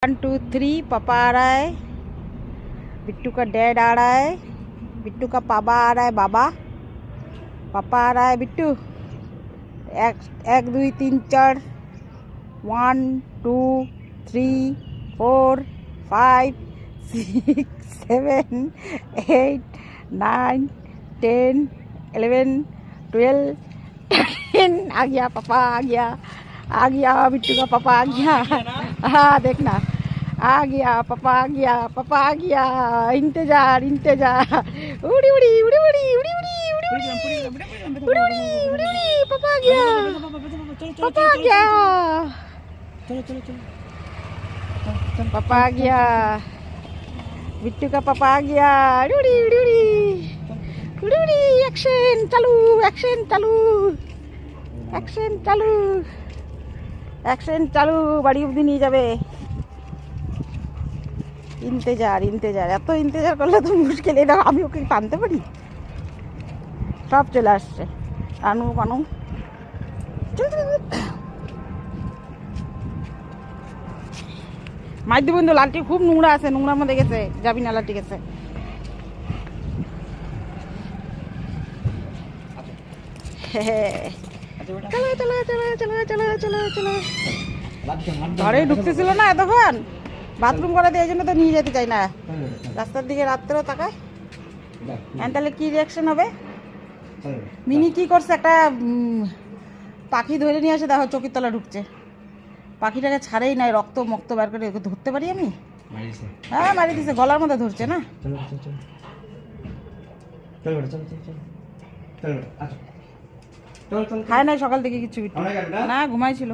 1 2 3 पापा आ रहा है, बिट्टू का डैड आ रहा है, बिट्टू का पापा आ रहा है, बाबा पापा आ रहा है बिट्टू। एक 2 3 4 1 2 3 4 5 6 7 8 9 10 11 12 13 आ गया पापा, आ गया बिट्टू का पापा आ गया। हाँ देखना आ गया पापा, आ गया पापा, आ गया। इंतजार उड़ी उड़ी उड़ी उड़ी उड़ी उड़ी उड़ी उड़ी उड़ी उड़ी पापा आ गया, पापा आ गया, पापा आ गया, बिट्टू का पापा आ गया। उड़ी उड़ी उड़ी उड़ी उड़ी एक्शन चालू, एक्शन चालू, एक्शन चालू, एक्शन चालू। বাড়ি অবধি নিয়ে যাবে। ইন্তেজার এত ইন্তেজার করলে তো মুশকিল। এটা আমি ওকে টানতে পারি? সব চলে আসছে। আনু মাইদি বন্ধু লালটি খুব নোংরা আছে, নোংরার মধ্যে গেছে, যাবি না লালটি গেছে। ঘরে ঢুকতেছিল না এতক্ষণ, বাথরুম করাতে, এই জন্য তো নিয়ে যেতে চাই না রাস্তার দিকে। রাত্রেও তাকায়। তাহলে কি রিয়াকশন হবে? মিনি কি করছে, একটা পাখি ধরে নিয়ে আসে, দেখো চকির তলা ঢুকছে। পাখিটাকে ছাড়েই নাই, রক্ত মক্ত বের করে ওকে ধরতে পারি আমি? হ্যাঁ মারি দিছে, গলার মধ্যে ধরছে না। খায় নাই সকাল থেকে কিছু, না ঘুমাইছিল।